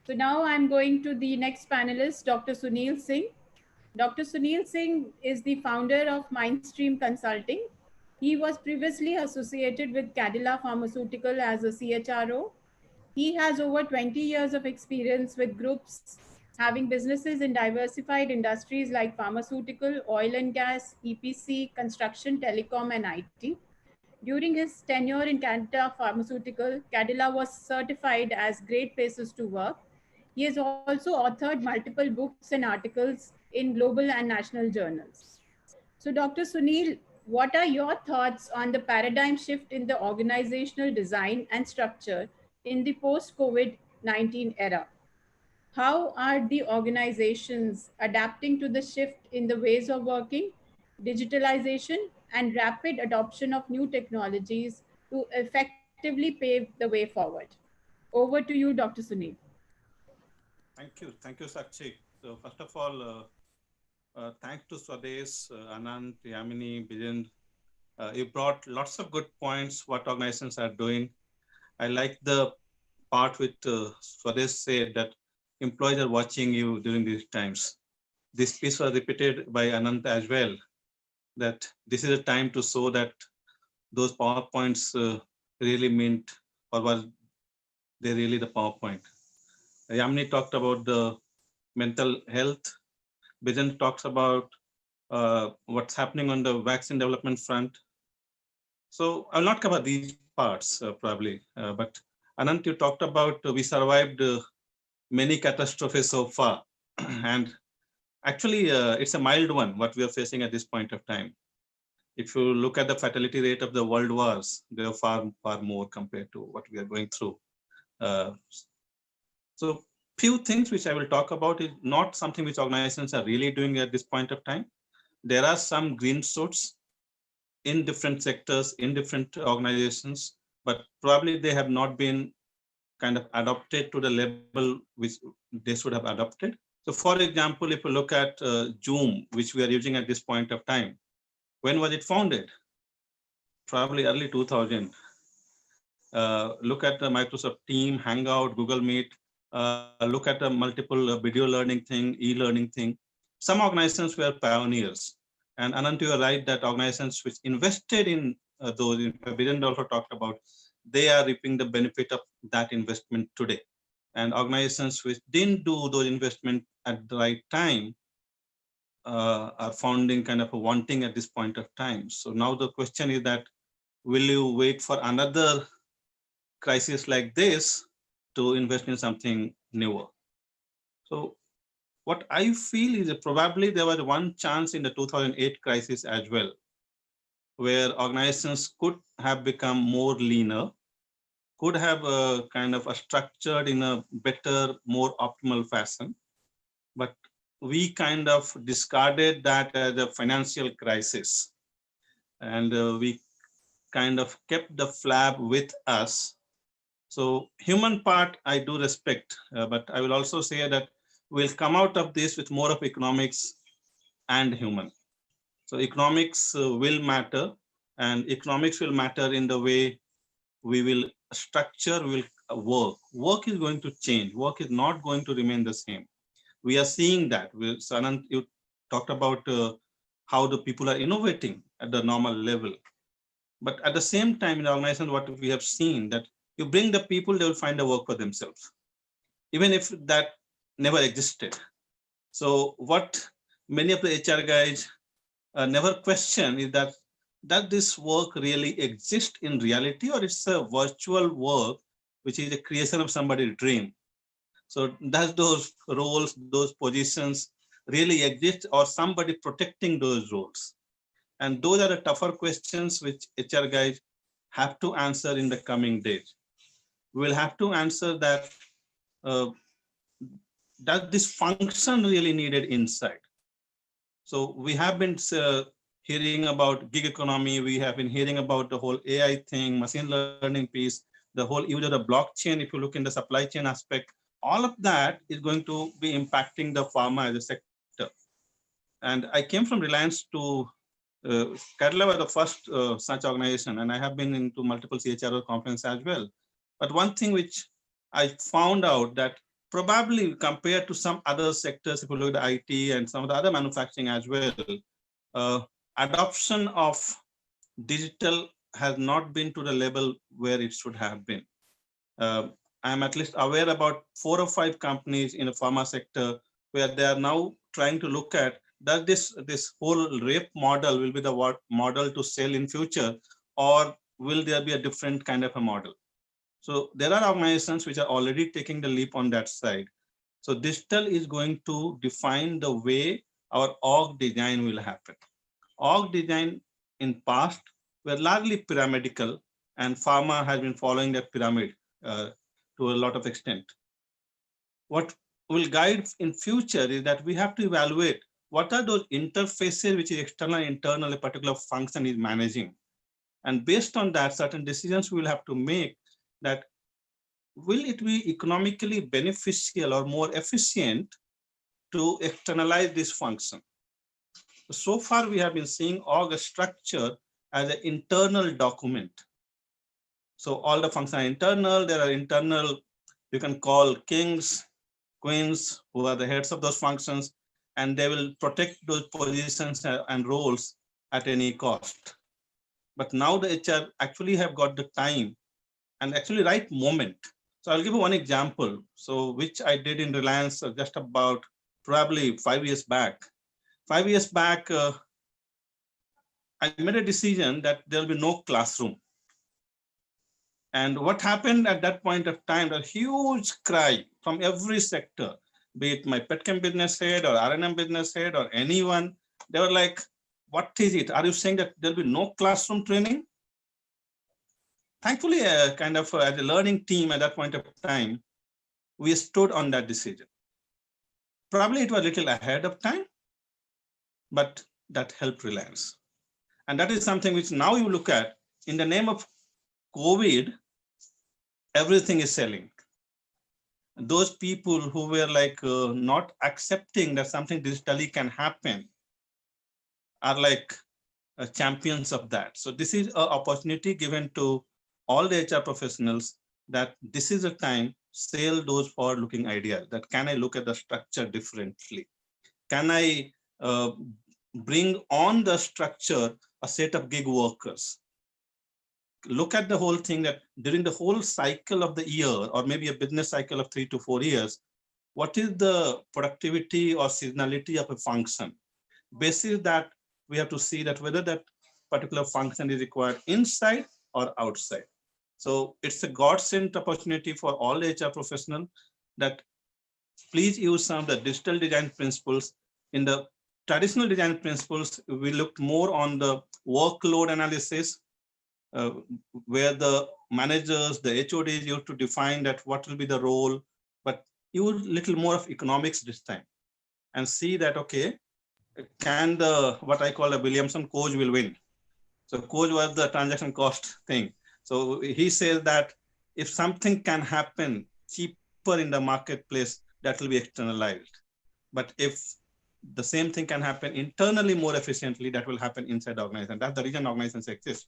So now I'm going to the next panelist, Dr. Sunil Singh. Dr. Sunil Singh is the founder of Mindstream Consulting. He was previously associated with Cadila Pharmaceutical as a CHRO. He has over 20 years of experience with groups having businesses in diversified industries like pharmaceutical, oil and gas, EPC, construction, telecom, and IT. During his tenure in Cadila Pharmaceutical, Cadila was certified as Great Places to Work. He has also authored multiple books and articles in global and national journals. So, Dr. Sunil, what are your thoughts on the paradigm shift in the organizational design and structure in the post COVID 19 era? How are the organizations adapting to the shift in the ways of working, digitalization, and rapid adoption of new technologies to effectively pave the way forward? Over to you, Dr. Sunil. Thank you, Sakshi. So first of all, thanks to Swades, Anand, Yamini, Bijan. You brought lots of good points, what organizations are doing. I like the part which Swades said that employees are watching you during these times. This piece was repeated by Anand as well, that this is a time to show that those PowerPoints really meant, or was they really the PowerPoint. Yamini talked about the mental health. Bijan talks about what's happening on the vaccine development front. So I'll not cover these parts probably, but Anant, you talked about we survived many catastrophes so far. And actually, it's a mild one, what we are facing at this point of time. If you look at the fatality rate of the world wars, they are far, far more compared to what we are going through. So few things which I will talk about is not something which organizations are really doing at this point of time. There are some green shoots in different sectors, in different organizations, but probably they have not been kind of adopted to the level which they should have adopted. So for example, if you look at Zoom, which we are using at this point of time, when was it founded? Probably early 2000. Look at the Microsoft Team, Hangout, Google Meet, look at the multiple video learning thing, e-learning thing. Some organizations were pioneers. And Anant, you are right that organizations which invested in those, Biren also talked about, they are reaping the benefit of that investment today. And organizations which didn't do those investment at the right time are founding kind of a wanting at this point of time. So now the question is that, will you wait for another crisis like this to invest in something newer? So what I feel is that probably there was one chance in the 2008 crisis as well, where organizations could have become more leaner, could have a kind of a structured in a better, more optimal fashion. But we kind of discarded that as a financial crisis. And we kind of kept the flab with us. So human part, I do respect, but I will also say that we'll come out of this with more of economics and human. So economics will matter, and economics will matter in the way we will structure, will work. Work is going to change. Work is not going to remain the same. We are seeing that. Sanant, you talked about how the people are innovating at the normal level. But at the same time, in the organization, what we have seen that you bring the people, they will find a work for themselves, even if that never existed. So what many of the HR guys never question is that, does this work really exist in reality, or it's a virtual work, which is a creation of somebody's dream? So does those roles, those positions really exist, or somebody protecting those roles? And those are the tougher questions which HR guys have to answer in the coming days. We will have to answer that, does this function really needed inside? So we have been hearing about gig economy. We have been hearing about the whole AI thing, machine learning piece, the whole use of the blockchain. If you look in the supply chain aspect, all of that is going to be impacting the pharma as a sector. And I came from Reliance to Cadila was the first such organization, and I have been into multiple CHRO conferences as well. But one thing which I found out that probably compared to some other sectors, if you look at IT and some of the other manufacturing as well, adoption of digital has not been to the level where it should have been. I'm at least aware about 4 or 5 companies in the pharma sector where they are now trying to look at, does this whole RAPE model will be the model to sell in future, or will there be a different kind of a model? So there are organizations which are already taking the leap on that side. So digital is going to define the way our org design will happen. Org design in past were largely pyramidal, and pharma has been following that pyramid to a lot of extent. What will guide in future is that we have to evaluate what are those interfaces which is external and internal a particular function is managing. And based on that, certain decisions we will have to make that will it be economically beneficial or more efficient to externalize this function. So far, we have been seeing org structure as an internal document. So all the functions are internal. There are internal, you can call kings, queens, who are the heads of those functions, and they will protect those positions and roles at any cost. But now the HR actually have got the time and actually right moment. So I'll give you one example. So which I did in Reliance just about probably 5 years back. 5 years back, I made a decision that there'll be no classroom. And what happened at that point of time, a huge cry from every sector, be it my petchem business head or R&M business head or anyone, they were like, what is it? Are you saying that there'll be no classroom training? Thankfully, kind of as a learning team at that point of time, we stood on that decision. Probably it was a little ahead of time, but that helped Reliance. And that is something which now you look at, in the name of COVID, everything is selling. Those people who were like not accepting that something digitally can happen are like champions of that. So this is an opportunity given to all the HR professionals that this is a time, sell those forward-looking ideas, that can I look at the structure differently? Can I bring on the structure a set of gig workers? Look at the whole thing that during the whole cycle of the year, or maybe a business cycle of 3 to 4 years, what is the productivity or seasonality of a function? Basis that we have to see that whether that particular function is required inside or outside. So it's a God-sent opportunity for all HR professionals that please use some of the digital design principles. In the traditional design principles, we looked more on the workload analysis, where the managers, the HODs used to define that what will be the role, but use little more of economics this time and see that, okay, can the, what I call a Williamson coach will win. So coach was the transaction cost thing. So he says that if something can happen cheaper in the marketplace, that will be externalized. But if the same thing can happen internally more efficiently, that will happen inside the organization. That's the reason organizations exist.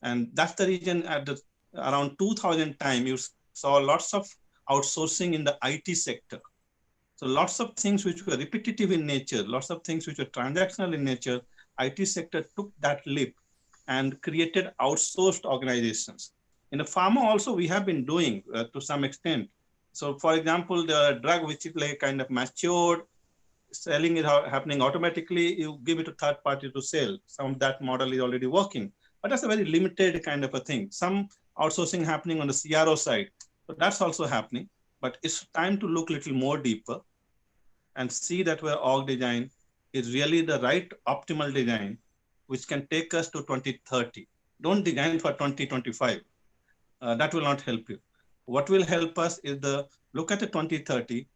And that's the reason at the around 2000 time, you saw lots of outsourcing in the IT sector. So lots of things which were repetitive in nature, lots of things which were transactional in nature, IT sector took that leap and created outsourced organizations. In the pharma also, we have been doing to some extent. So for example, the drug which is like kind of matured, selling is happening automatically, you give it to third party to sell. Some of that model is already working, but that's a very limited kind of a thing. Some outsourcing happening on the CRO side, so that's also happening. But it's time to look a little more deeper and see that where org design is really the right optimal design, which can take us to 2030. Don't design for 2025. That will not help you. What will help us is the look at the 2030,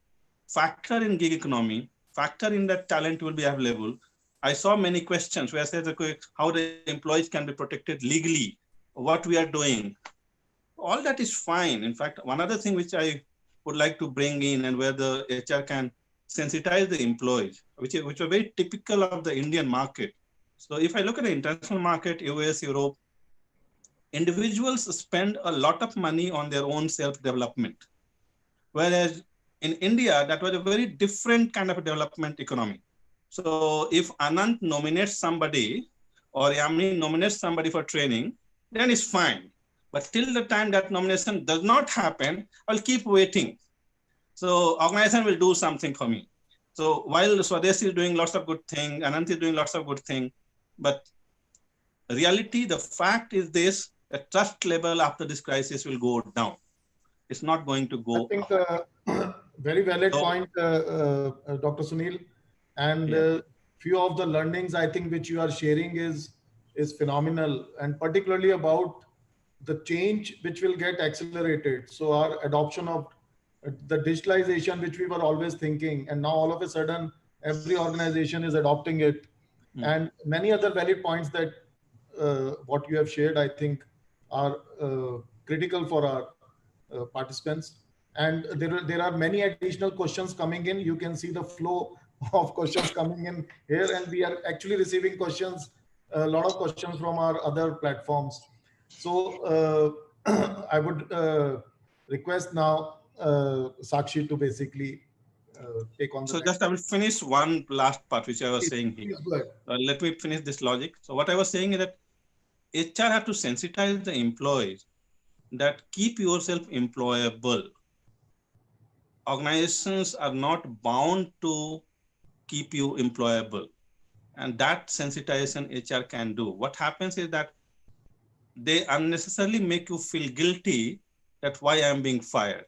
factor in gig economy, factor in that talent will be available. I saw many questions where I said, okay, how the employees can be protected legally, what we are doing. All that is fine. In fact, one other thing which I would like to bring in and where the HR can sensitize the employees, which are very typical of the Indian market. So if I look at the international market, US, Europe, individuals spend a lot of money on their own self-development. Whereas In India, that was a very different kind of a development economy. So if Anant nominates somebody or Yamini nominates somebody for training, then it's fine. But till the time that nomination does not happen, I'll keep waiting. So organization will do something for me. So while Swadesh is doing lots of good things, Anant is doing lots of good things, but reality, the fact is this, the trust level after this crisis will go down. It's not going to go I think up. very valid So, point, Dr. Sunil. And few of the learnings I think which you are sharing is phenomenal, and particularly about the change which will get accelerated. So our adoption of the digitalization, which we were always thinking, and now all of a sudden every organization is adopting it, and many other valid points that what you have shared, I think, are critical for our participants. And there are many additional questions coming in. You can see the flow of questions coming in here, and we are actually receiving questions, a lot of questions from our other platforms. So I would request now Sakshi to basically take on the so next. just I will finish one last part, which I was Please, saying here. please go ahead. Let me finish this logic. So what I was saying is that HR have to sensitize the employees that keep yourself employable. Organizations are not bound to keep you employable. And that sensitization HR can do. What happens is that they unnecessarily make you feel guilty that why I'm being fired.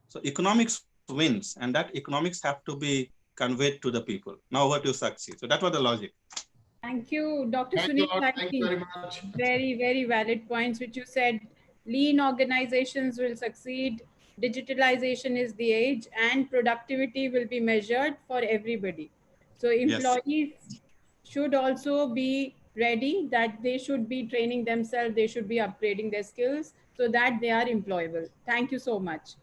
So economics wins, and that economics have to be conveyed to the people. Now over to Sakshi. So that was the logic. Thank you, Dr. Thank you, Sunil. Lord. Thank you very much. Very, very valid points which you said. Lean organizations will succeed. Digitalization is the age, and productivity will be measured for everybody. So Yes. employees should also be ready that they should be training themselves, they should be upgrading their skills so that they are employable. Thank you so much.